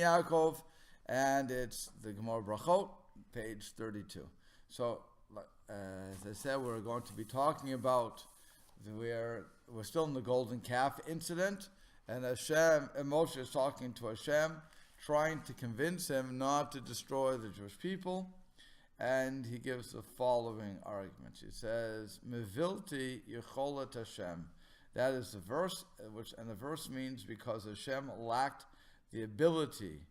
Yaakov, and it's the Gemara Brachot, page 32. So, as I said, we're going to be talking about we're still in the golden calf incident, and Moshe is talking to Hashem, trying to convince him not to destroy the Jewish people, and he gives the following argument. He says, "Mevilti yecholat Hashem." That is the verse, and the verse means because Hashem lacked the ability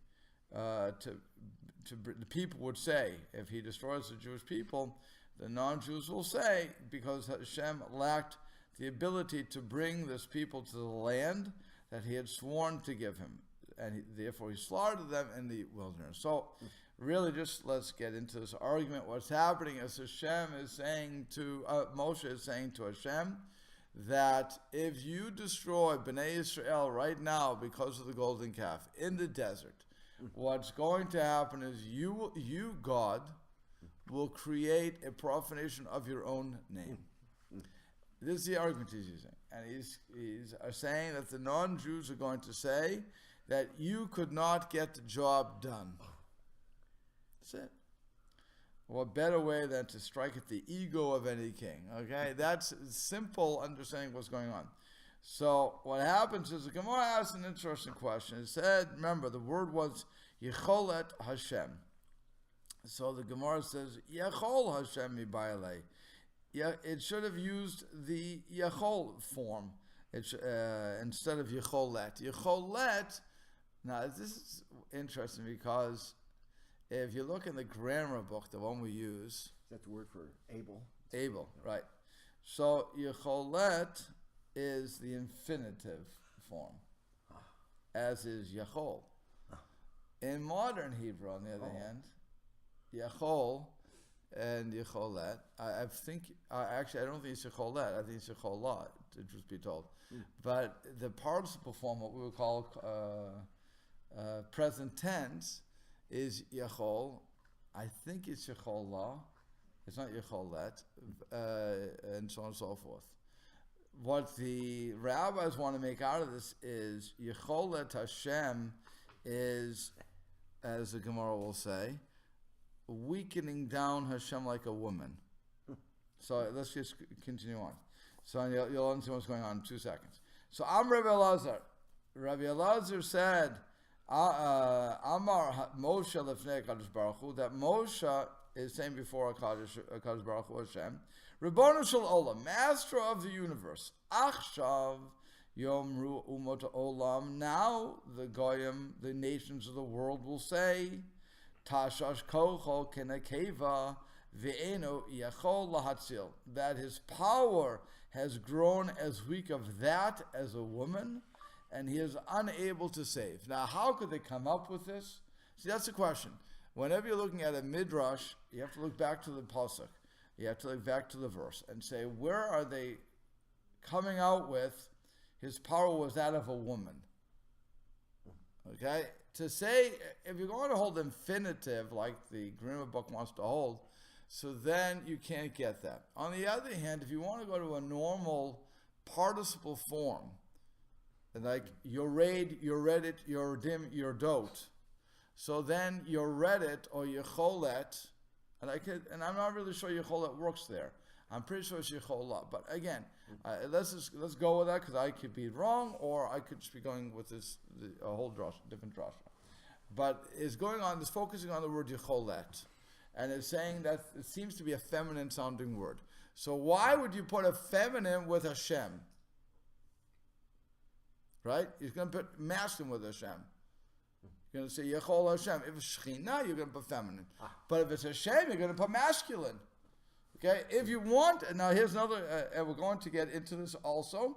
the people would say, if he destroys the Jewish people, the non-Jews will say, because Hashem lacked the ability to bring this people to the land that he had sworn to give him, and therefore he slaughtered them in the wilderness. So, really, just let's get into this argument. What's happening is Hashem is saying to Moshe is saying to Hashem that if you destroy Bnei Israel right now because of the golden calf in the desert, what's going to happen is you God will create a profanation of your own name. This is the argument he's using, and he's saying that the non-Jews are going to say that you could not get the job done. That's it. What better way than to strike at the ego of any king? Okay, that's simple understanding of what's going on. So what happens is the Gemara asks an interesting question. It said, remember, the word was Yecholet Hashem. So the Gemara says, Yechol Hashem mibayalei. Yeah, it should have used the Yechol form instead of Yecholet. Yecholet, now this is interesting because if you look in the grammar book, the one we use... Is that the word for able? Able, right. So Yecholet is the infinitive form, as is Yechol. In modern Hebrew, on the other hand, Yechol and Yecholet, I don't think it's Yecholet, I think it's Yecholah, to just be told. But the participle form, what we would call present tense, is Yechol. I think it's Yecholah. It's not Yecholet, and so on and so forth. What the rabbis want to make out of this is Yecholet Hashem is, as the Gemara will say, weakening down Hashem like a woman. So let's just continue on. So you'll understand what's going on in 2 seconds. So I'm Rabbi Elazar. Rabbi Elazar said, Amar Moshe lefnei Kadosh Baruch Hu, that Moshe is saying before Kadosh Baruch Hu Hashem, Ribbonu shel Olam, Master of the universe, Achshav Yomru Umot Olam. Now the Goyim, the nations of the world, will say, Tashash Kocho Kenekeva Ve'eno Yachol Lahatzil, that his power has grown as weak of that as a woman, and he is unable to save. Now, how could they come up with this? See, that's the question. Whenever you're looking at a midrash, you have to look back to the pasuk. You have to look back to the verse and say, where are they coming out with his power was that of a woman? Okay? To say, if you're going to hold infinitive like the grammar book wants to hold, so then you can't get that. On the other hand, if you want to go to a normal participle form, like you read it, you're dim, you're dote. So then you read it or you cholet, and I'm not really sure your cholet works there. I'm pretty sure it's your cholah. But again, let's go with that because I could be wrong, or I could just be going with a whole different drasha. But it's focusing on the word yecholet, and it's saying that it seems to be a feminine sounding word. So why would you put a feminine with Hashem? Right? He's going to put masculine with Hashem. You're going to say Yechol Hashem. If it's Shechina, you're going to put feminine. But if it's Hashem, you're going to put masculine. Okay? If you want, and now here's another, and we're going to get into this also.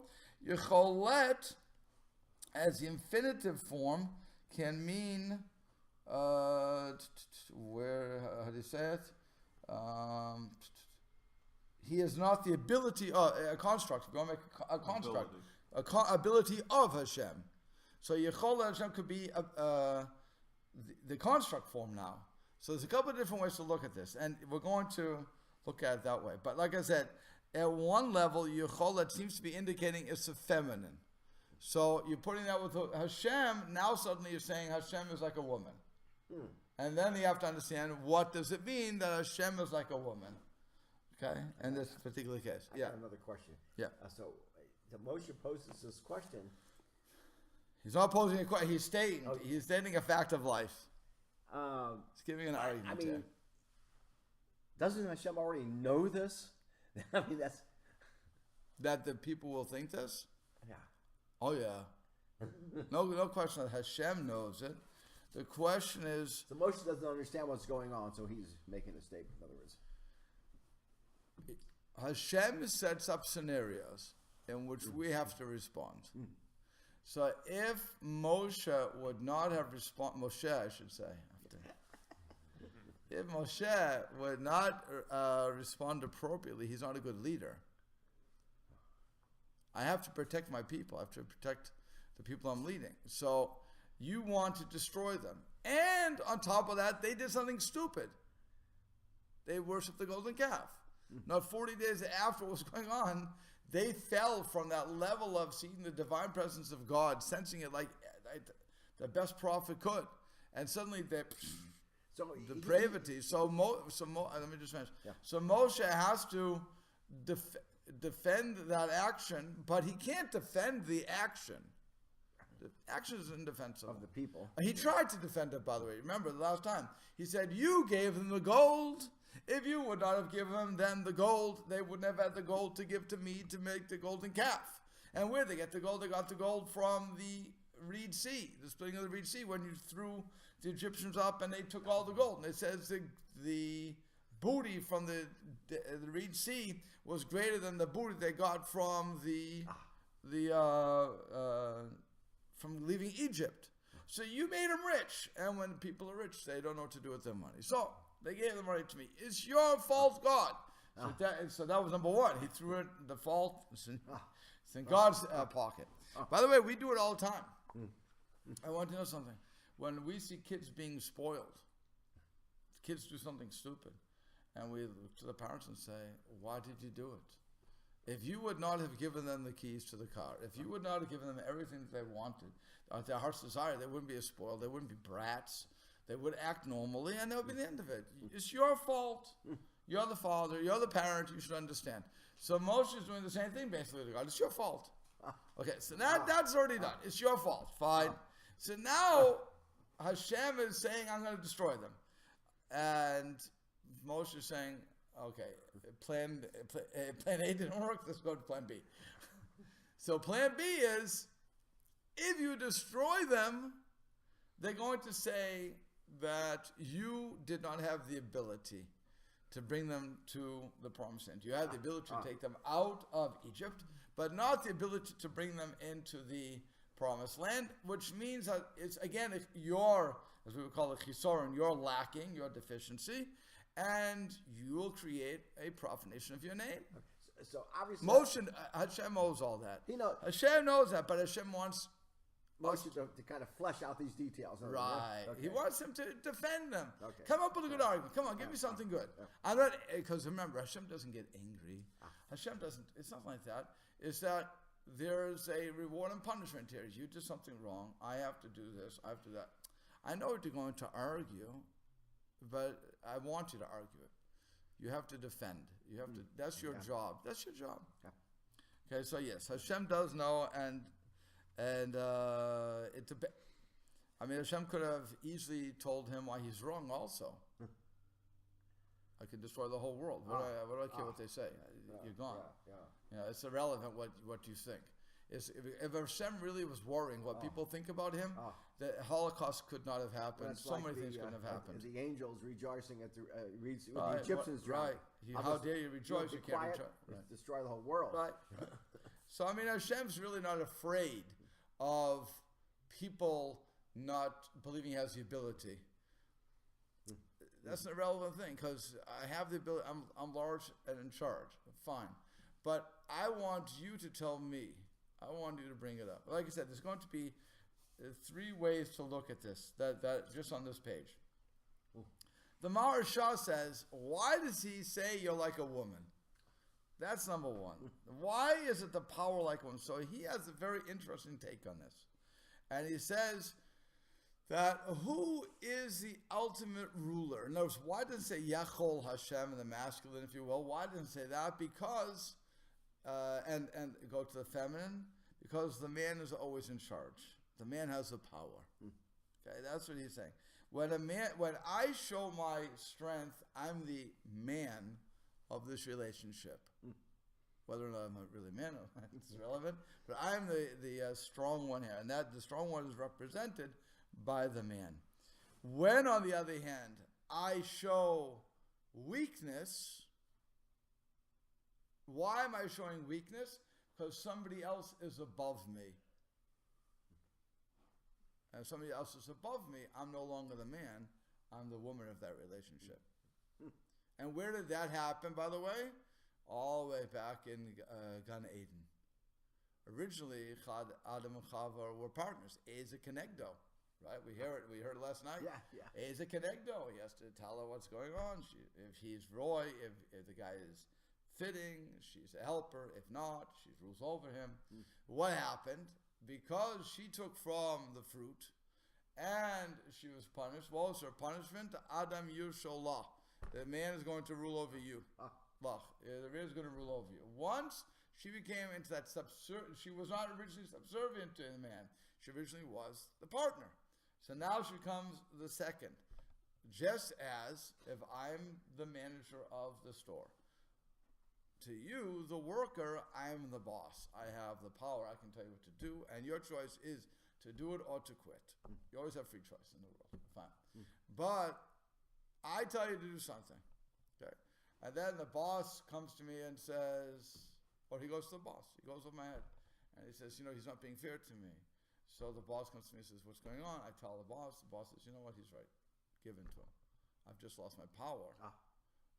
Yecholet, as the infinitive form, can mean, how do you say it? He has not the ability, a construct. We're going to make a construct. Ability of Hashem. So Yechol Hashem could be the construct form now. So there's a couple of different ways to look at this, and we're going to look at it that way. But like I said, at one level, Yechol seems to be indicating it's a feminine. So you're putting that with Hashem. Now suddenly you're saying Hashem is like a woman. And then you have to understand, what does it mean that Hashem is like a woman? Okay, in this particular case. I got another question. Yeah. So Moshe poses this question. He's not posing a question. He's stating a fact of life. He's giving an argument. I mean, doesn't Hashem already know this? I mean, that's... That the people will think this? Yeah. Oh, yeah. No question that Hashem knows it. The question is... So Moshe doesn't understand what's going on, so he's making a statement, in other words. Hashem sets up scenarios in which we have to respond. So if Moshe would not have Moshe, I should say. If Moshe would not respond appropriately, he's not a good leader. I have to protect my people. I have to protect the people I'm leading. So you want to destroy them. And on top of that, they did something stupid. They worshiped the golden calf. Not 40 days after what was going on, they fell from that level of seeing the divine presence of God, sensing it like the best prophet could. And suddenly depravity. Let me just finish. Yeah. So Moshe has to defend that action, but he can't defend the action. The action is indefensible. Of the people. He tried to defend it, by the way. Remember the last time. He said, you gave them the gold. If you would not have given them the gold, they wouldn't have had the gold to give to me to make the golden calf. And where they get the gold? They got the gold from the Reed Sea, the splitting of the Reed Sea, when you threw the Egyptians up and they took all the gold. And it says the booty from the Reed Sea was greater than the booty they got from from leaving Egypt. So you made them rich. And when people are rich, they don't know what to do with their money. So they gave the money to me. It's your fault, God. So that was number one. He threw it, the fault. It's in God's pocket. By the way, we do it all the time. I want to know something. When we see kids being spoiled, kids do something stupid, and we look to the parents and say, why did you do it? If you would not have given them the keys to the car, if you would not have given them everything that they wanted, their heart's desire, they wouldn't be as spoiled, they wouldn't be brats, they would act normally, and that would be the end of it. It's your fault. You're the father, you're the parent, you should understand. So Moshe is doing the same thing basically to God. It's your fault. Okay, so that's already done. It's your fault. Fine. So now Hashem is saying, I'm going to destroy them. And Moshe is saying, okay, plan A didn't work, let's go to plan B. So plan B is, if you destroy them, they're going to say that you did not have the ability to bring them to the promised land. You had the ability to take them out of Egypt, but not the ability to bring them into the promised land, which means that it's, again, your, as we would call it, chisoron, your lacking, your deficiency, and you will create a profanation of your name. So obviously, Hashem knows all that. Hashem knows that, but Hashem wants Moshe to kind of flesh out these details. Right. Okay. He wants him to defend them. Okay. Come up with a good argument. Come on, give me something good. I'm not, because remember, Hashem doesn't get angry. Hashem doesn't, it's not like that. It's that there's a reward and punishment here. You did something wrong. I have to do this. I have to do that. I know you're going to argue, but I want you to argue it. You have to defend. You have to. That's your job. That's your job. Okay. So yes, Hashem does know, and Hashem could have easily told him why he's wrong. Also, I could destroy the whole world. What do I care what they say? You're gone. It's irrelevant what you think. If Hashem really was worrying what people think about him, the Holocaust could not have happened. So many things couldn't have happened. The angels rejoicing at the Egyptians. Right. How dare you rejoice? You can't rejoice. Right. Destroy the whole world. Right. So Hashem's really not afraid of people not believing he has the ability. That's an irrelevant thing, because I have the ability. I'm large and in charge. Fine. But I want you to tell me. I want you to bring it up. Like I said, there's going to be 3 ways to look at this, that just on this page. The Maharsha says, why does he say you're like a woman? That's number one. Why is it the power like one? So he has a very interesting take on this. And he says that who is the ultimate ruler? Notice, why doesn't it say Yachol Hashem in the masculine, if you will? Why doesn't it say that? Because, and go to the feminine, because the man is always in charge. The man has the power. Okay, that's what he's saying. When I show my strength, I'm the man of this relationship. Whether or not I'm really man, it's irrelevant. But I'm the strong one here, and that the strong one is represented by the man. When, on the other hand, I show weakness, why am I showing weakness? Because somebody else is above me. And if somebody else is above me, I'm no longer the man, I'm the woman of that relationship. And where did that happen, by the way? All the way back in Gan Eden. Originally, Adam and Chava were partners. Eza Kenegdo, right? We heard it last night. Yeah. Eza Kenegdo. He has to tell her what's going on. If he's Roy, if the guy is fitting, she's a helper. If not, she rules over him. What happened? Because she took from the fruit and she was punished. What was her punishment? Adam Yusholah. The man is going to rule over you. The man is going to rule over you. Once she became into that she was not originally subservient to the man. She originally was the partner. So now she becomes the second. Just as if I'm the manager of the store. To you, the worker, I'm the boss. I have the power. I can tell you what to do. And your choice is to do it or to quit. You always have free choice in the world. Fine. But I tell you to do something. Okay. And then the boss comes to me and says, or he goes to the boss. He goes over my head. And he says, he's not being fair to me. So the boss comes to me and says, what's going on? I tell the boss. The boss says, you know what? He's right. Give in to him. I've just lost my power.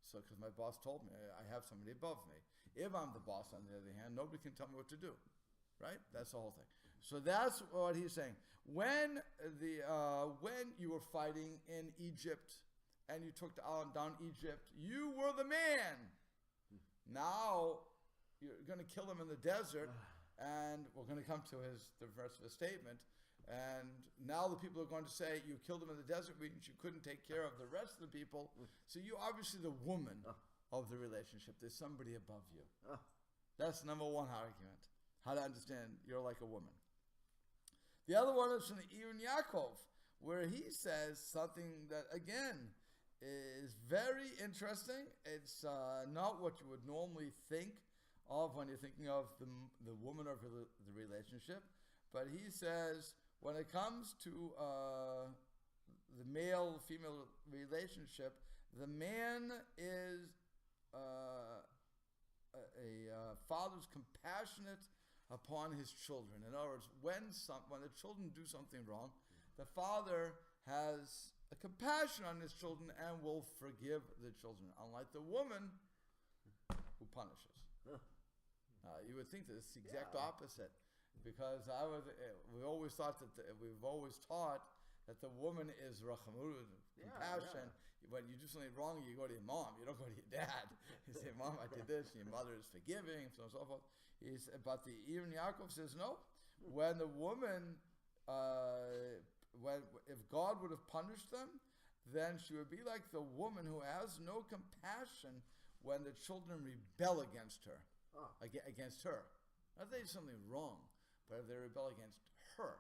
So, because my boss told me I have somebody above me. If I'm the boss, on the other hand, nobody can tell me what to do, right? That's the whole thing. So that's what he's saying. When you were fighting in Egypt and you took down Egypt, you were the man. Now you're going to kill him in the desert, and we're going to come to the rest of his statement. And now the people are going to say, you killed him in the desert, means you couldn't take care of the rest of the people. So you're obviously the woman of the relationship. There's somebody above you. That's number one argument. How to understand you're like a woman. The other one is from the Yaakov, where he says something that, again, is very interesting. It's not what you would normally think of when you're thinking of the woman of the relationship. But he says, when it comes to the male-female relationship, the man is a father's compassionate upon his children. In other words, when the children do something wrong, the father has a compassion on his children and will forgive the children, unlike the woman who punishes. You would think that it's the exact opposite. Because we've always taught that the woman is rachamut, compassion. When you do something wrong, you go to your mom. You don't go to your dad. You say, "Mom, I did this." And your mother is forgiving, so on and so forth. But the Yaakov says no. When the woman, if God would have punished them, then she would be like the woman who has no compassion when the children rebel against her. Against her. Not that they do something wrong. But if they rebel against her,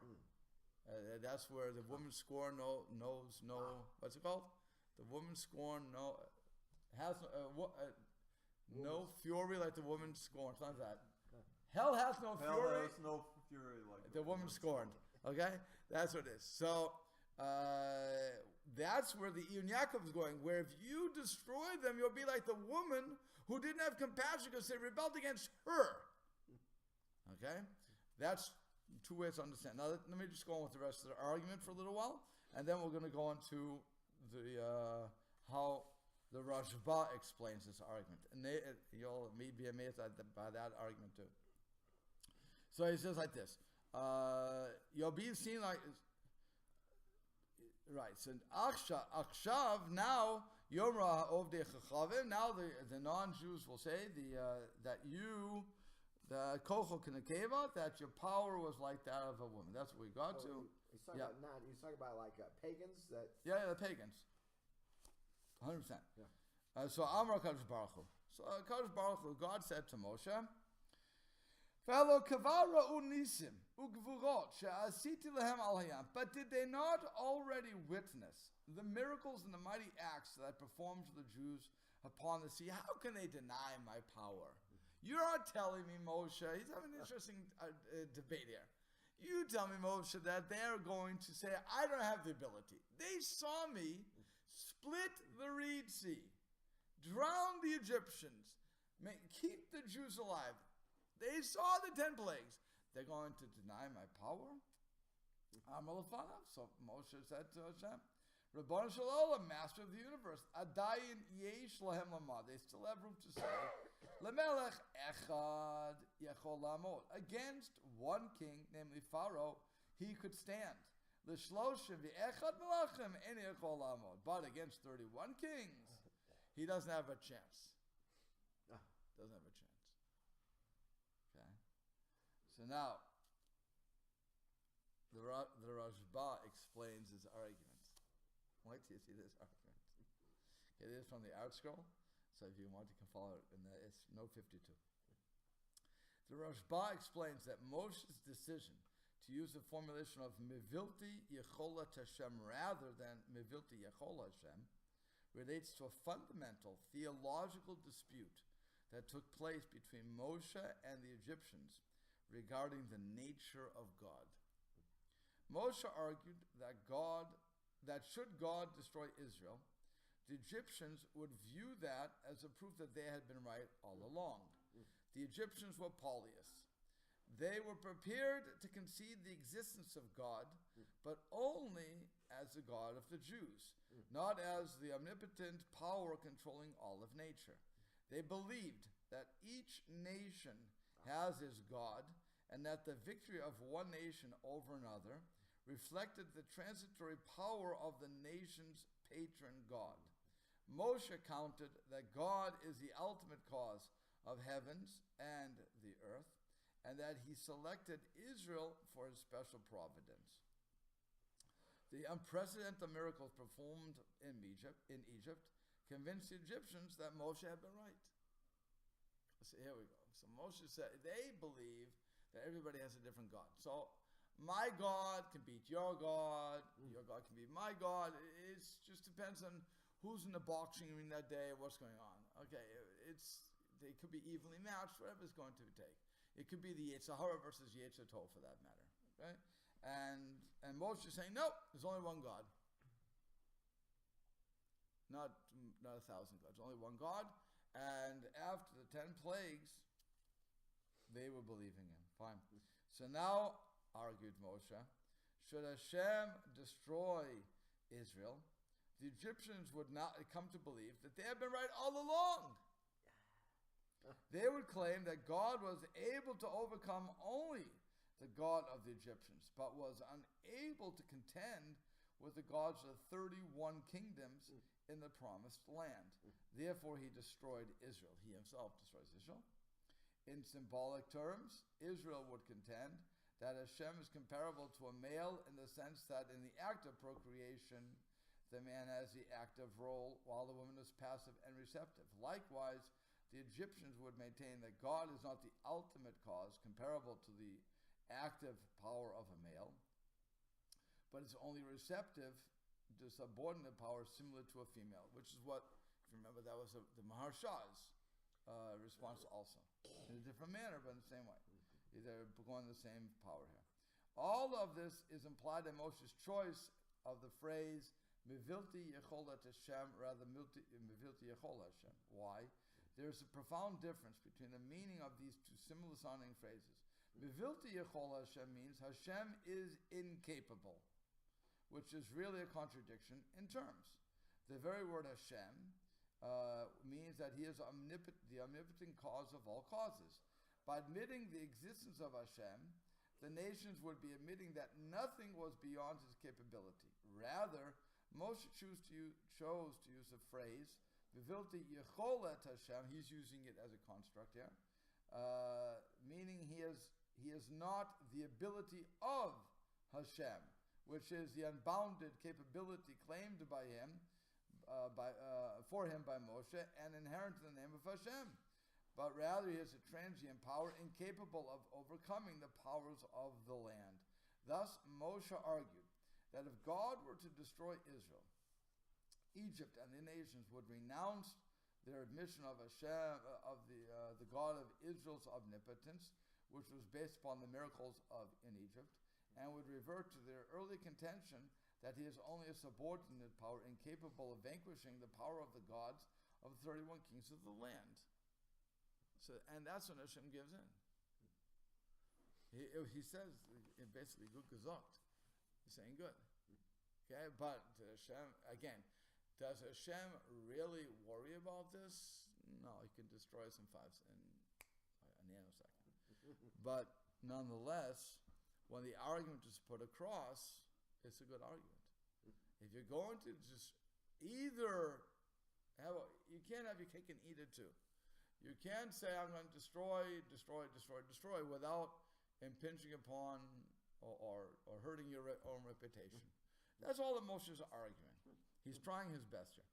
that's where the woman scorn knows no. What's it called? The woman scorn has no fury like the woman scorned. Something like that. Hell has no fury. Hell has no fury like the woman scorned. Okay, that's what it is. So that's where the Yaakov is going. Where if you destroy them, you'll be like the woman who didn't have compassion because they rebelled against her. Okay. That's two ways to understand. Now, let me just go on with the rest of the argument for a little while, and then we're going to go on to how the Rashba explains this argument. And you'll be amazed by that argument too. So he says like this, you'll be seen like, right, so Akshav, now Yomra Ovdei Chachavim. Now the non-Jews will say that you, the Kochel Kinekeva, that your power was like that of a woman. That's what we got to. He's talking about not. He's talking about like pagans that. Yeah, the pagans. 100%. Yeah. So Amar Kadosh Baruch Hu. So Kadosh Baruch Hu, God said to Moshe, "Fellow kavara unisim ugvurot she'asiti lehem al hayam." But did they not already witness the miracles and the mighty acts that I performed to the Jews upon the sea? How can they deny my power? You're not telling me, Moshe. He's having an interesting debate here. You tell me, Moshe, that they're going to say, I don't have the ability. They saw me split the Reed Sea, drown the Egyptians, keep the Jews alive. They saw the 10 plagues. They're going to deny my power? So Moshe said to Hashem, Rabbanu Shalom, Master of the universe, Adayin Yesh Lahem Lamad. They still have room to say, Lemelech Echad Yechol Lamod. Against one king, namely Pharaoh, he could stand. L'shloshim v'echad melachim en Yechol Lamod. But against 31 kings, he doesn't have a chance. Doesn't have a chance. Okay. So now, the Rashba explains his argument. Wait till you see this argument. Okay, this is from the Art Scroll. So if you want, you can follow it. It's note 52. The Rashba explains that Moshe's decision to use the formulation of Mevilti Yecholat Hashem rather than Mevilti Yechol Hashem relates to a fundamental theological dispute that took place between Moshe and the Egyptians regarding the nature of God. Moshe argued that should God destroy Israel, the Egyptians would view that as a proof that they had been right all along. The Egyptians were polyists. They were prepared to concede the existence of God, but only as the God of the Jews, not as the omnipotent power controlling all of nature. They believed that each nation has its God, and that the victory of one nation over another reflected the transitory power of the nation's patron God. Moshe counted that God is the ultimate cause of heavens and the earth, and that he selected Israel for his special providence. The unprecedented miracles performed in Egypt convinced the Egyptians that Moshe had been right. So here we go. So Moshe said they believe that everybody has a different God. So my God can beat your God. Your God can beat my God. It just depends on who's in the boxing ring that day, what's going on. Okay, they could be evenly matched, whatever it's going to take. It could be the Yetzer Hara versus Yetzer Tov for that matter. Right? And Moshe is saying, no, there's only one God. Not 1,000 gods, only one God. And after the 10 plagues, they were believing him. Fine. So now, argued Moshe, should Hashem destroy Israel, the Egyptians would not come to believe that they had been right all along. They would claim that God was able to overcome only the God of the Egyptians, but was unable to contend with the gods of the 31 kingdoms in the promised land. Therefore, he destroyed Israel. He himself destroys Israel. In symbolic terms, Israel would contend that Hashem is comparable to a male in the sense that in the act of procreation, the man has the active role while the woman is passive and receptive. Likewise, the Egyptians would maintain that God is not the ultimate cause comparable to the active power of a male, but is only receptive to subordinate power similar to a female, which is what, if you remember, that was the Maharsha's response also. In a different manner, but in the same way. They're going the same power here. All of this is implied in Moshe's choice of the phrase Mevilti Yecholat Hashem rather than Mevilti Yechol Hashem. Why? There's a profound difference between the meaning of these two similar sounding phrases. Mevilti Yechol Hashem means Hashem is incapable, which is really a contradiction in terms. The very word Hashem means that he is the omnipotent cause of all causes. By admitting the existence of Hashem, the nations would be admitting that nothing was beyond his capability. Rather, Moshe chose to use the phrase "Vivilti Yecholet Hashem." He's using it as a construct here, meaning he is not the ability of Hashem, which is the unbounded capability claimed by him, for him by Moshe, and inherent in the name of Hashem. But rather he is a transient power incapable of overcoming the powers of the land. Thus, Moshe argued that if God were to destroy Israel, Egypt and the nations would renounce their admission of Hashem, of the God of Israel's omnipotence, which was based upon the miracles in Egypt, and would revert to their early contention that he is only a subordinate power incapable of vanquishing the power of the gods of the 31 kings of the land. So, and that's when Hashem gives in. He says, basically, good gesagt. He's saying good. Okay, but Hashem, again, does Hashem really worry about this? No, he can destroy us in a nanosecond. But nonetheless, when the argument is put across, it's a good argument. If you're going to just either you can't have your cake and eat it too. You can't say I'm going to destroy without impinging upon or hurting your own reputation. That's all that Moshe is arguing. He's trying his best here.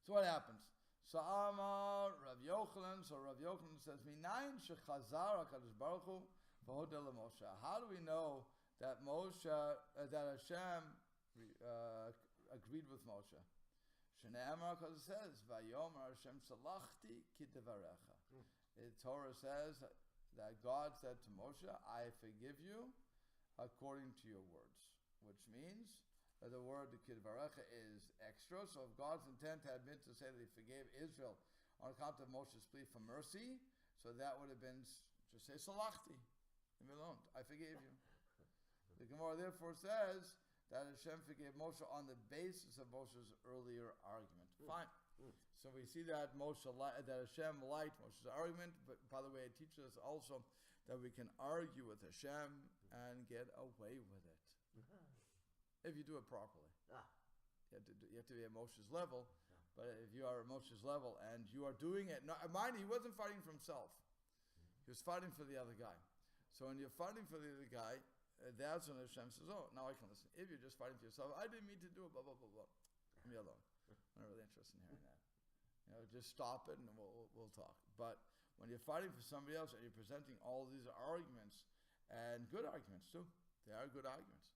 So what happens? So Rav Yochanan says, Minayin shechazar HaKadosh Baruch Hu v'hodeh leMoshe. How do we know that that Hashem agreed with Moshe? Shneimar, because it says, Vayomer Hashem salachti kidevarecha. The Torah says that God said to Moshe, I forgive you according to your words. Which means that the word kidevarecha is extra. So if God's intent had been to say that he forgave Israel on account of Moshe's plea for mercy, so that would have been just say salachti. Leave me alone. I forgave you. The Gemara therefore says that Hashem forgave Moshe on the basis of Moshe's earlier argument. Fine. So we see that that Hashem liked Moshe's argument, but by the way, it teaches us also that we can argue with Hashem and get away with it. If you do it properly. You have to be at Moshe's level, but if you are at Moshe's level and you are doing it, mind you, he wasn't fighting for himself. He was fighting for the other guy. So when you're fighting for the other guy, that's when Hashem says, oh, now I can listen. If you're just fighting for yourself, I didn't mean to do it, blah, blah, blah, blah. Leave me alone. I'm not really interested in hearing that. Just stop it and we'll talk. But when you're fighting for somebody else and you're presenting all these arguments, and good arguments too, they are good arguments.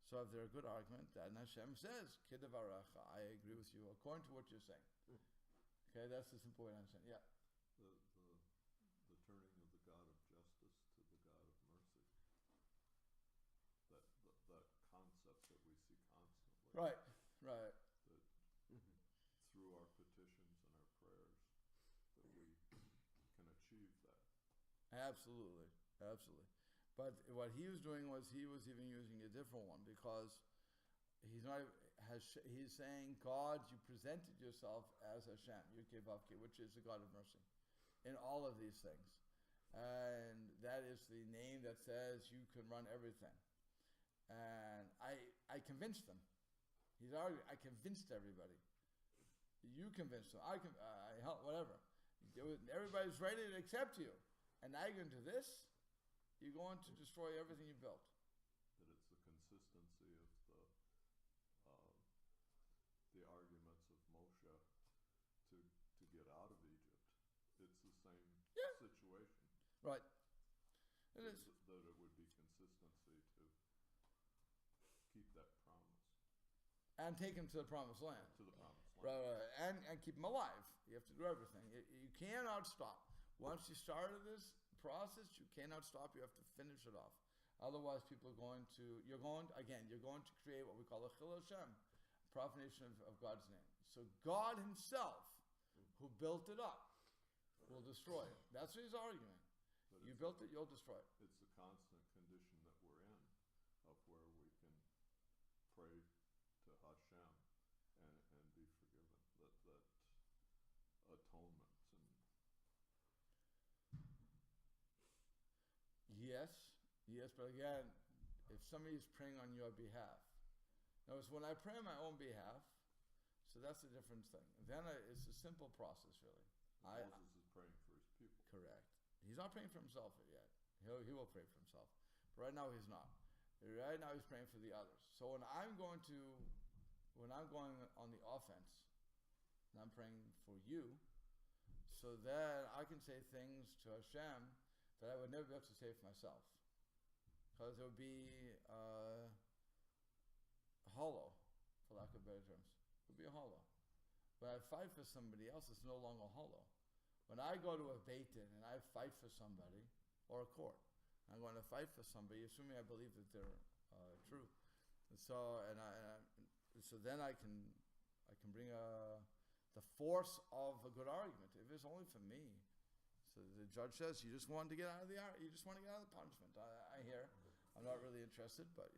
So if they're a good argument, then Hashem says, Kidavarecha, I agree with you according to what you're saying. Okay, that's the simple way to understand. Yeah. The turning of the God of justice to the God of mercy. That concept that we see constantly. Right. That through our petitions and our prayers, that we can achieve that. Absolutely. But what he was doing was he was even using a different one, because he's saying, God, you presented yourself as Hashem, Yud-Kei-Vav-Kei, which is the God of mercy, in all of these things. And that is the name that says you can run everything. And I convinced them. He's arguing, I convinced everybody. You convinced them. I helped, whatever. Everybody's ready to accept you. And now you're into this? You're going to destroy everything you built. That it's the consistency of the arguments of Moshe to get out of Egypt. It's the same situation. Right. It is. That it would be consistency to keep that promise. And take him to the promised land. To the promised land. Right. And keep him alive. You have to do everything. You cannot stop. Once you started this process, you cannot stop. You have to finish it off. Otherwise, people are going to create what we call a Chil Hashem, profanation of God's name. So God himself, who built it up, will destroy it. That's what he's arguing. You built it, you'll destroy it. It's the constant condition that we're in, of where we can pray to Hashem and be forgiven. That atonement. Yes, but again, if somebody is praying on your behalf, Notice when I pray on my own behalf, so that's a different thing. Then it's a simple process, really. Moses is praying for his people. Correct. He's not praying for himself yet. He will pray for himself. But right now he's not. Right now he's praying for the others. So when I'm going on the offense, and I'm praying for you, so that I can say things to Hashem that I would never be able to say for myself. Because it would be hollow, for lack of better terms. It would be hollow. When I fight for somebody else, it's no longer hollow. When I go to a Beit Din and I fight for somebody, or a court, I'm going to fight for somebody, assuming I believe that they're true. And so, so then I can bring the force of a good argument. If it's only for me, so the judge says, you just want to get out of the punishment. I hear. I'm not really interested, but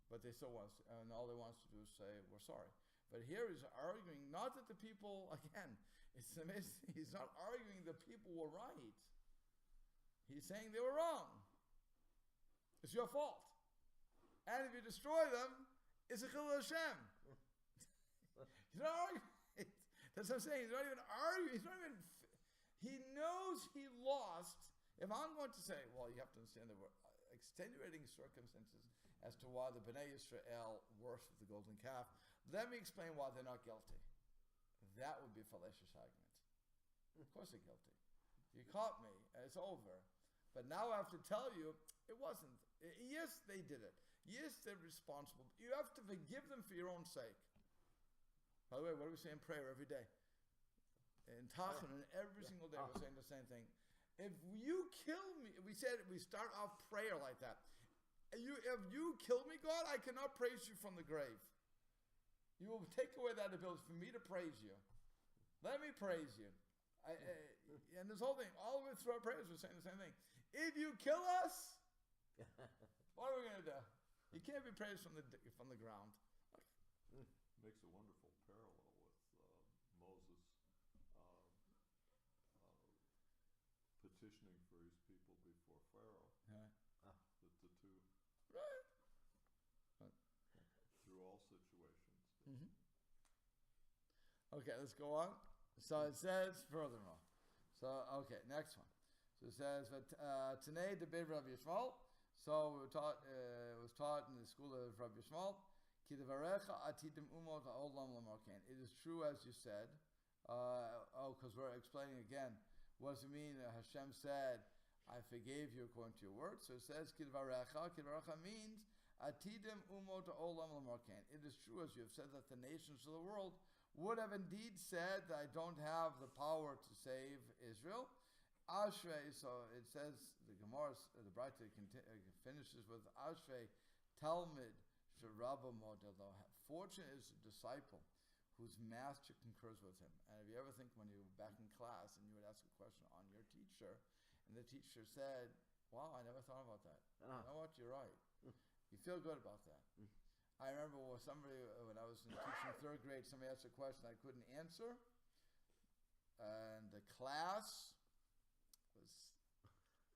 but they still want, and all they want us to do is say we're sorry. But here he's arguing, not that the people, again, it's amazing, he's not arguing the people were right. He's saying they were wrong. It's your fault. And if you destroy them, it's a chilul Hashem. He's not arguing. That's what I'm saying. He's not even arguing. He knows he lost. If I'm going to say, well, you have to understand there were extenuating circumstances as to why the Bnei Yisrael worshipped the golden calf, let me explain why they're not guilty. That would be a fallacious argument. Of course they're guilty. You caught me, and it's over. But now I have to tell you, it wasn't. Yes, they did it. Yes, they're responsible. You have to forgive them for your own sake. By the way, what do we say in prayer every day? In Tachanun, every single day we're saying the same thing. If you kill me, we start off prayer like that. If you kill me, God, I cannot praise you from the grave. You will take away that ability for me to praise you. Let me praise you. And this whole thing, all the way through our prayers, we're saying the same thing. If you kill us, what are we going to do? You can't be praised from the ground. Makes a wonderful parallel with Moses petitioning for his people before Pharaoh. The two. Right. Through all situations. Mm-hmm. Okay, let's go on. So it says furthermore. So, okay, next one. So it says, Tanei debate Rabbi Yishmael. So we were taught, it was taught in the school of Rabbi Yishmael. It is true as you said. Because we're explaining again. What does it mean? Hashem said, I forgave you according to your word. So it says, Kidvarecha means, Atidim umot olam l'marken. It is true as you have said that the nations of the world would have indeed said that I don't have the power to save Israel. Ashrei, so it says, the Gemara, the Braita finishes with Ashrei Talmid Sharabba Model. Fortunate is a disciple whose master concurs with him. And if you ever think when you were back in class and you would ask a question on your teacher, and the teacher said, wow, I never thought about that. You know what? You're right. You feel good about that. I remember when I was teaching third grade, somebody asked a question I couldn't answer. And the class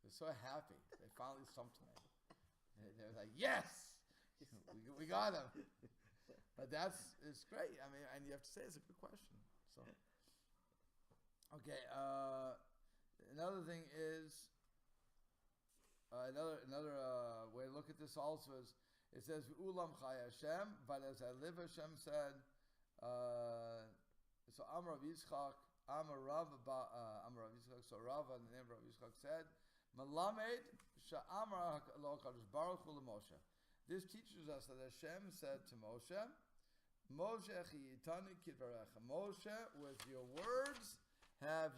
was so happy. They finally stumped me. And they were like, yes! we got him. But it's great. I mean, and you have to say it's a good question. So, okay. Another thing is, another way to look at this also is, it says, Ulam Chai Hashem, but as I live, Hashem said, so Amar Rav Yitzchak, so Rava, in the name of Rav Yitzchak said, Malamed Sha'amar HaKadosh Baruch Hu Moshe. This teaches us that Hashem said to Moshe, Moshe, with your words have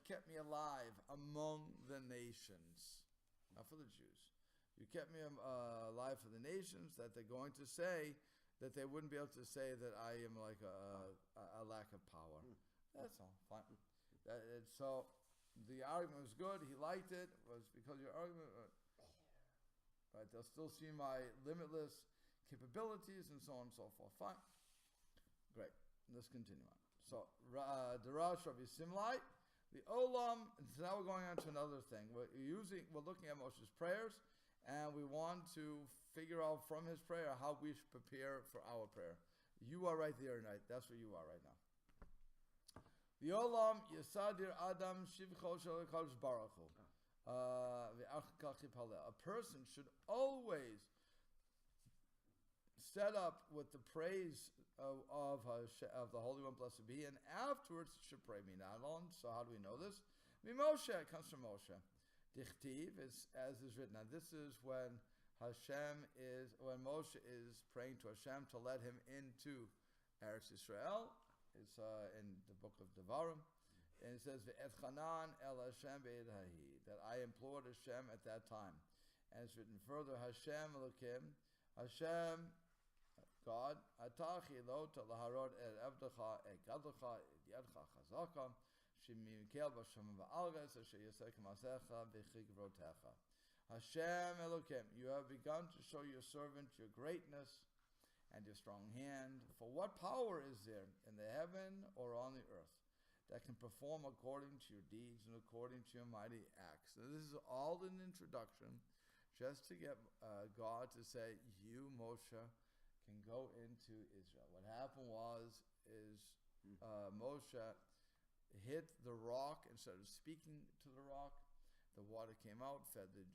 kept me alive among the nations. Not for the Jews. You kept me alive for the nations, that they're going to say that they wouldn't be able to say that I am like a lack of power. That's all. Fine. So the argument was good. He liked it. It was because your argument... Right, they'll still see my limitless capabilities and so on and so forth. Fine. Great. Let's continue on. So, Darash Rabbi Simlai, the Olam, so now we're going on to another thing. We're looking at Moshe's prayers, and we want to figure out from his prayer how we should prepare for our prayer. You are right there tonight. That's where you are right now. V'olam yisadir adam shivcho shel HaKadosh Baruch Hu. A person should always set up with the praise of the Holy One, blessed be, and afterwards should pray Minadon. So how do we know this? Moshe, it comes from Moshe. Dichtiv is as is written. Now this is when Moshe is praying to Hashem to let him into Eretz Yisrael. It's in the book of Devarim. And it says, V'etchanan el Hashem be'edhahi, that I implored Hashem at that time. And it's written further, Hashem Elokim, Hashem, God, Atachi lota laharod et evdecha et gadlecha et yedcha chazaka, shemikel b'shem v'algas asher yasek masecha v'chigvrotecha. Hashem Elokim, you have begun to show your servant your greatness and your strong hand. For what power is there in the heaven or on the earth that can perform according to your deeds and according to your mighty acts? So this is all an introduction just to get God to say, you, Moshe, can go into Israel. What happened is Moshe hit the rock and started speaking to the rock. The water came out, fed the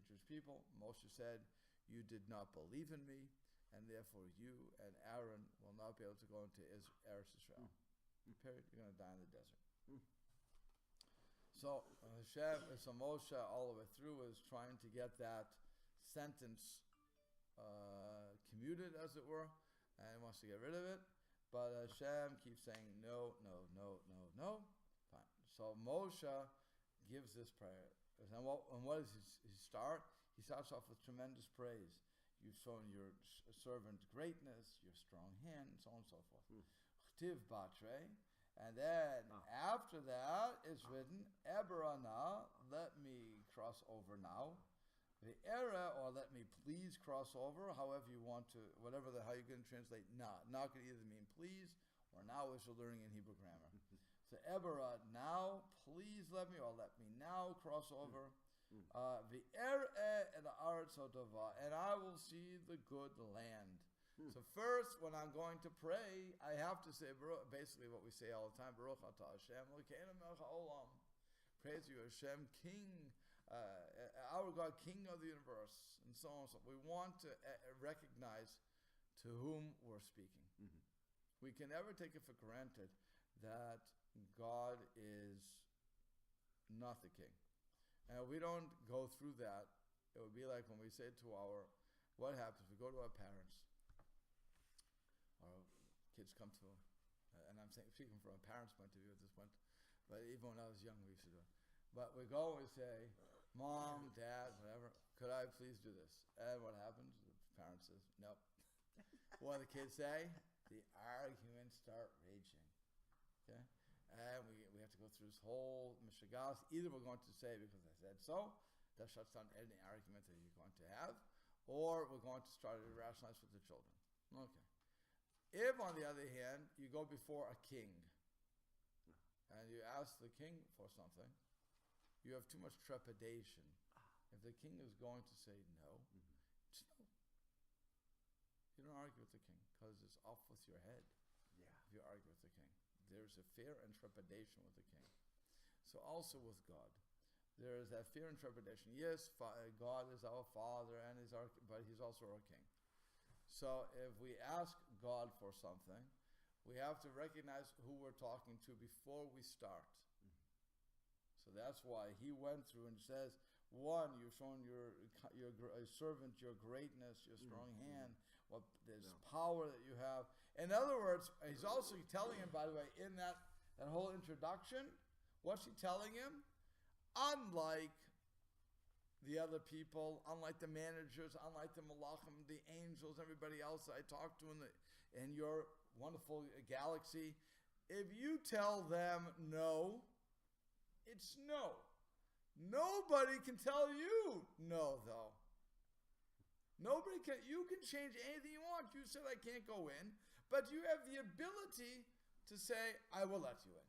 Jewish people. Moshe said, you did not believe in me, and therefore you and Aaron will not be able to go into Eretz Israel. Period. You're going to die in the desert. So Moshe all the way through is trying to get that sentence commuted, as it were, and wants to get rid of it. But Hashem keeps saying no, no, no, no, no. Fine. So Moshe gives this prayer. And what does he start? He starts off with tremendous praise. You've shown your servant greatness, your strong hand, and so on and so forth. Chtiv batre. And then after that, it's written, Eberana, let me cross over now. The era, or let me please cross over, however you want to, how you're going to translate na could either mean please, or now as you're learning in Hebrew grammar. So Ebera, now please let me, or let me now cross over. The and I will see the good land. So first, when I'm going to pray, I have to say basically what we say all the time: Baruch atah Hashem, Elokeinu melech haolam. Praise you, Hashem, King, our God, King of the universe, and so on. So we want to recognize to whom we're speaking. We can never take it for granted that God is not the King. And we don't go through that. It would be like when we say to what happens? We go to our parents. Our kids come to, and I'm speaking from a parent's point of view at this point, but even when I was young, we used to do it. But we go and we say, Mom, Dad, whatever, could I please do this? And what happens? The parent says, nope. What do the kids say? The arguments start raging. Okay? And we have to go through this whole mishagas. Either we're going to say, because I said so, that shuts down any argument that you're going to have, or we're going to try to rationalize with the children. Okay. If, on the other hand, you go before a king, and you ask the king for something, you have too much trepidation. If the king is going to say no, it's no. You don't argue with the king, because it's off with your head. Yeah. If you argue with the king. There's a fear and trepidation with the king. So also with God, there is that fear and trepidation. Yes, God is our Father, and but He's also our King. So if we ask God for something, we have to recognize who we're talking to before we start. So that's why He went through and says, one, you've shown your servant your greatness, your strong hand, there's power that you have. In other words, He's also telling him, by the way, in that whole introduction, what's He telling him? Unlike the other people, unlike the managers, unlike the malachim, the angels, everybody else that I talked to in your wonderful galaxy, if you tell them no, it's no. Nobody can tell you no, though. Nobody can. You can change anything you want. You said I can't go in, but you have the ability to say I will let you in.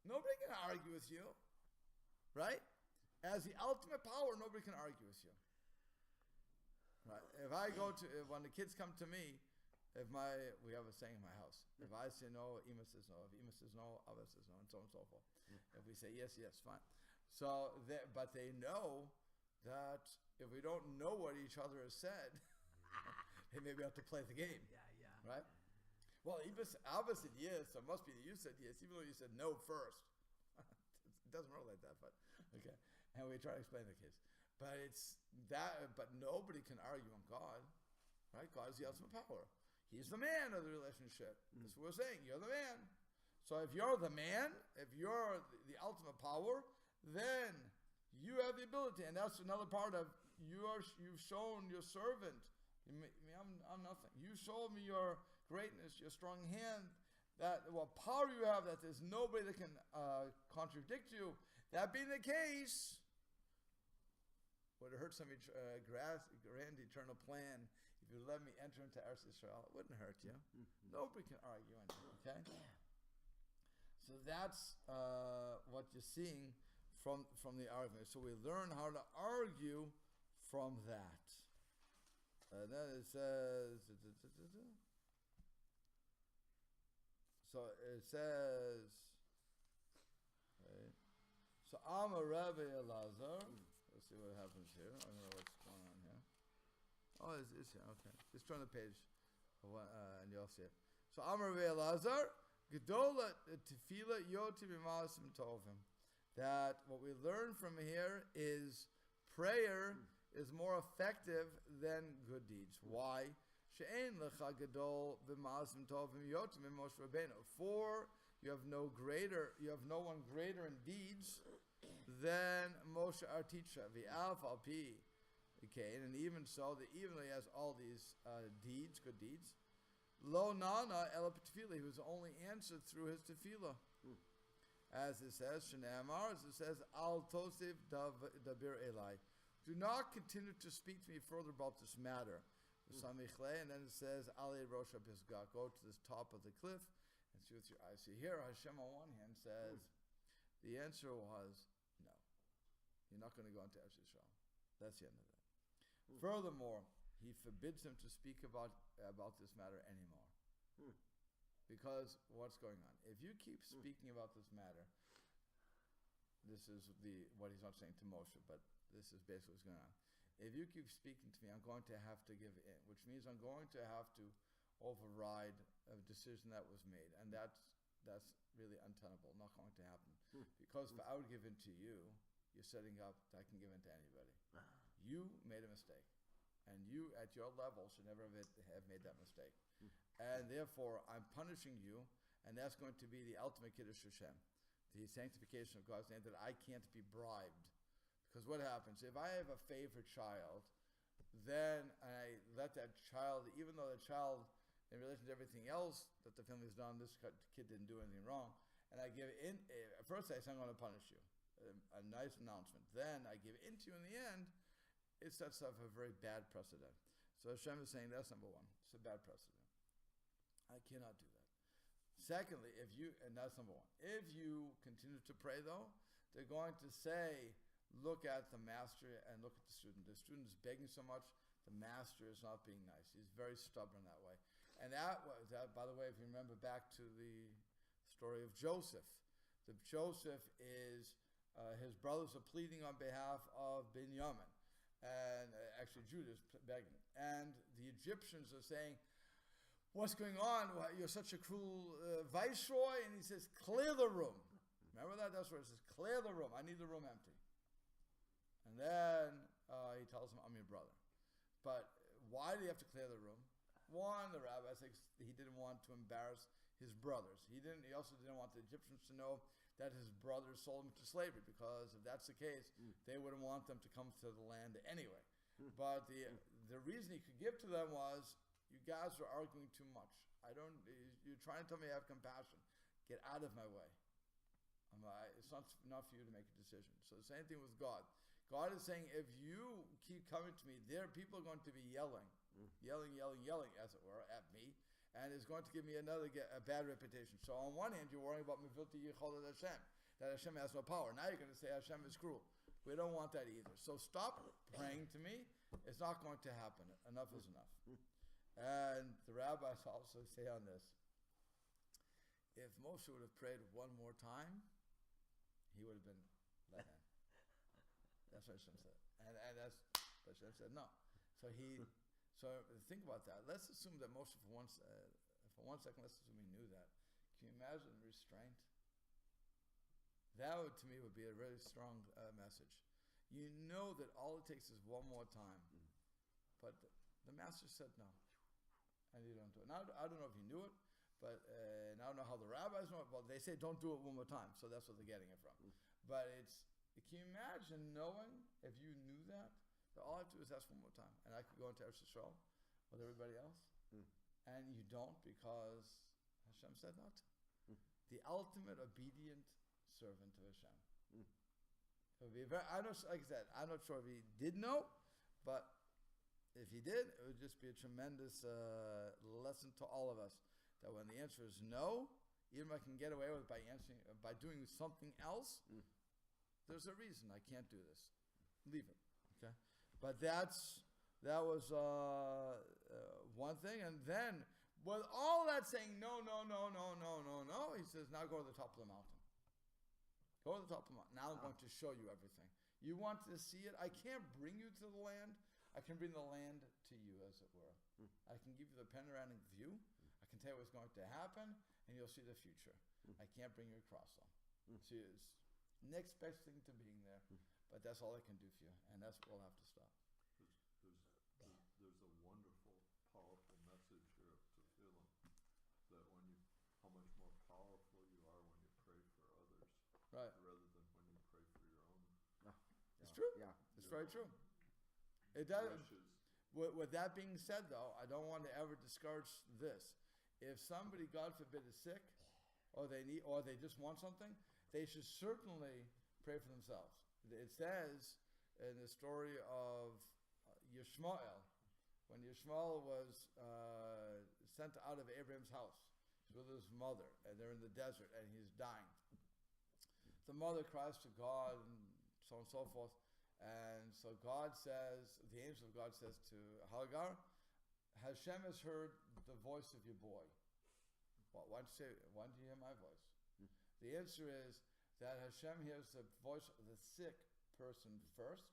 Nobody can argue with you, right? As the ultimate power, nobody can argue with you. Right. If I go to, when the kids come to me, we have a saying in my house. If I say no, Ima says no. If Ima says no, Abba says no, and so on and so forth. If we say yes, yes, fine. So, but they know that if we don't know what each other has said, they maybe have to play the game. Yeah. Right? Well, Abba said yes, so it must be that you said yes, even though you said no first. It doesn't work like that, but okay. And we try to explain the case. But it's that, but nobody can argue on God. Right? God is the ultimate power. He's the man of the relationship. That's what we're saying. You're the man. So if you're the man, if you're the ultimate power, then you have the ability. And that's another part of you've shown your servant. I'm nothing. You showed me your greatness, your strong hand, that what power you have, that there's nobody that can contradict you. That being the case, would it hurt some grand eternal plan if you let me enter into Eretz Yisrael? It wouldn't hurt you. Nobody can argue on it, okay? So that's what you're seeing from the argument. So we learn how to argue from that. Then it says... So it says... Okay. So Amar Rabbi Elazar... Let's see what happens here. I don't know what's going on here. Oh, it's here. Okay. Just turn the page, and you'll see it. So Amar Rabbi Elazar, Gedola Tefila Yoti B'Maasim Tovim. That what we learn from here is prayer is more effective than good deeds. Why? She'ein lecha Gedol B'Maasim Tovim Yoti Moshe Rabbeinu. For you have no one greater in deeds than Moshe our teacher, v'alf al pi, okay, and even so, even though he has all these deeds, good deeds, lo nana el tefillah, he was only answered through his tefillah, as it says, Shnei as it says, al tosif dabir elai, do not continue to speak to me further about this matter, and then it says, Ali rosh pisgah, go to this top of the cliff and see with your eyes. See here, Hashem on one hand says. The answer was no. You're not going to go into Eretz Yisrael. That's the end of it. Furthermore, he forbids him to speak about this matter anymore. Because what's going on? If you keep speaking about this matter, this is what he's not saying to Moshe, but this is basically what's going on. If you keep speaking to me, I'm going to have to give in, which means I'm going to have to override a decision that was made, and that's really untenable, not going to happen. Because if I would give in to you, you're setting up that I can give in to anybody. You made a mistake. And you, at your level, should never have made that mistake. And therefore, I'm punishing you, and that's going to be the ultimate Kiddush Hashem, the sanctification of God's name, that I can't be bribed. Because what happens? If I have a favorite child, then I let that child, even though the child, in relation to everything else that the family has done, this kid didn't do anything wrong. And I give in, first I say I'm going to punish you. A nice announcement. Then I give in to you in the end. It sets up a very bad precedent. So Hashem is saying that's number one. It's a bad precedent. I cannot do that. Secondly, and that's number one. If you continue to pray though, they're going to say, look at the master and look at the student. The student is begging so much, the master is not being nice. He's very stubborn that way. And that, by the way, if you remember back to the story of Joseph, Joseph is, his brothers are pleading on behalf of Binyamin, and actually Judah is begging. And the Egyptians are saying, what's going on? Well, you're such a cruel viceroy. And he says, clear the room. Remember that? That's where it says, clear the room. I need the room empty. And then he tells him, I'm your brother. But why do you have to clear the room? One, the rabbi says he didn't want to embarrass his brothers. He also didn't want the Egyptians to know that his brothers sold him to slavery, because if that's the case, they wouldn't want them to come to the land anyway. But the reason he could give to them was, you guys are arguing too much. You're trying to tell me I have compassion. Get out of my way. It's not for you to make a decision. So the same thing with God. God is saying, if you keep coming to me, people are going to be yelling, as it were, at me, and it's going to give me a bad reputation. So on one hand, you're worrying about Mevilti Yicholet Hashem, that Hashem has no power. Now you're going to say Hashem is cruel. We don't want that either. So stop praying to me It's not going to happen. Enough is enough. And the rabbis also say on this, if Moshe would have prayed one more time, he would have been let in. That's what Hashem said. And that's what Hashem said, no. So think about that. Let's assume that Moshe, for one second, let's assume he knew that. Can you imagine restraint? That would, to me, would be a really strong message. You know that all it takes is one more time. But the master said no. And you don't do it. Now, I don't know if he knew it, but and I don't know how the rabbis know it. Well, they say don't do it one more time. So that's what they're getting it from. But can you imagine knowing, if you knew that all I have to do is ask one more time, and I could go into Eretz Yisrael with everybody else, and you don't because Hashem said not to. The ultimate obedient servant of Hashem. It would be like I said, I'm not sure if he did know, but if he did, it would just be a tremendous lesson to all of us that when the answer is no, even if I can get away with it by doing something else, there's a reason I can't do this. Leave it. Okay, but that was one thing, and then with all that saying no, he says now go to the top of the mountain. Go to the top of the mountain. Now I'm going to show you everything. You want to see it? I can't bring you to the land. I can bring the land to you, as it were. I can give you the panoramic view. I can tell you what's going to happen, and you'll see the future. I can't bring you across them. See, it's next best thing to being there, but that's all I can do for you, and that's what we'll have to stop. There's a wonderful, powerful message here to Tehillim, that how much more powerful you are when you pray for others, right, rather than when you pray for your own. It's true. Yeah, it's very true. It does. With that being said, though, I don't want to ever discourage this. If somebody, God forbid, is sick, or they just want something, they should certainly pray for themselves. It says in the story of Yishmael, when Yishmael was sent out of Abraham's house, he's with his mother, and they're in the desert, and he's dying. The mother cries to God, and so on and so forth. And so God says, the angel of God says to Hagar, Hashem has heard the voice of your boy. Why do you hear my voice? The answer is that Hashem hears the voice of the sick person first,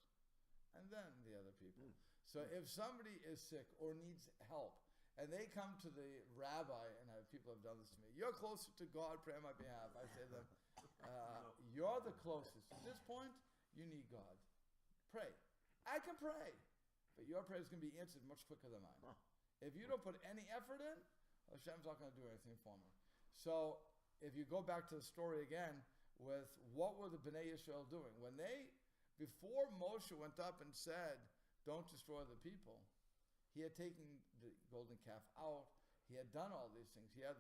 and then the other people. So if somebody is sick or needs help, and they come to the rabbi, and people have done this to me, you're closer to God, pray on my behalf. I say to them, you're the closest. At this point, you need God. Pray. I can pray, but your prayer is going to be answered much quicker than mine. If you don't put any effort in, Hashem's not going to do anything for me. So if you go back to the story again with what were the Bnei Yisrael doing? Before Moshe went up and said, don't destroy the people, he had taken the golden calf out. He had done all these things. He had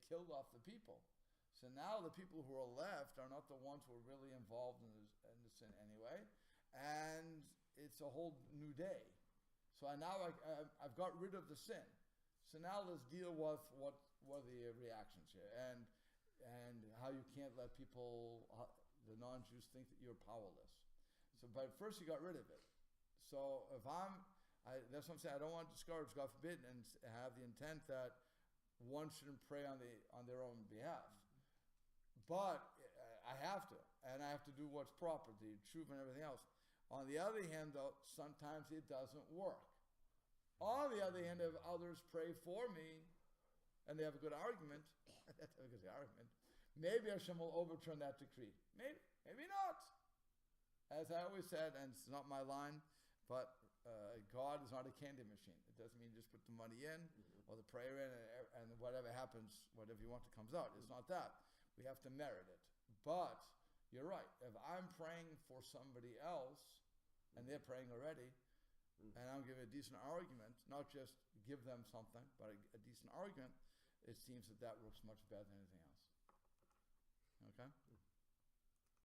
killed off the people. So now the people who are left are not the ones who are really involved in the sin anyway. And it's a whole new day. So I've got rid of the sin. So now let's deal with what are the reactions here, and how you can't let people, the non-Jews, think that you're powerless. So, but first you got rid of it. So if that's what I'm saying. I don't want to discourage, God forbid, and have the intent that one shouldn't pray on their own behalf. But I have to, and I have to do what's proper, the truth and everything else. On the other hand, though, sometimes it doesn't work. On the other hand, if others pray for me, and they have a good argument, maybe Hashem will overturn that decree. Maybe not. As I always said, and it's not my line, but God is not a candy machine. It doesn't mean you just put the money in or the prayer in, and whatever happens, whatever you want to comes out. It's not that. We have to merit it. But you're right. If I'm praying for somebody else, and they're praying already, and I'm giving a decent argument, not just give them something, but a decent argument, it seems that works much better than anything else. Okay?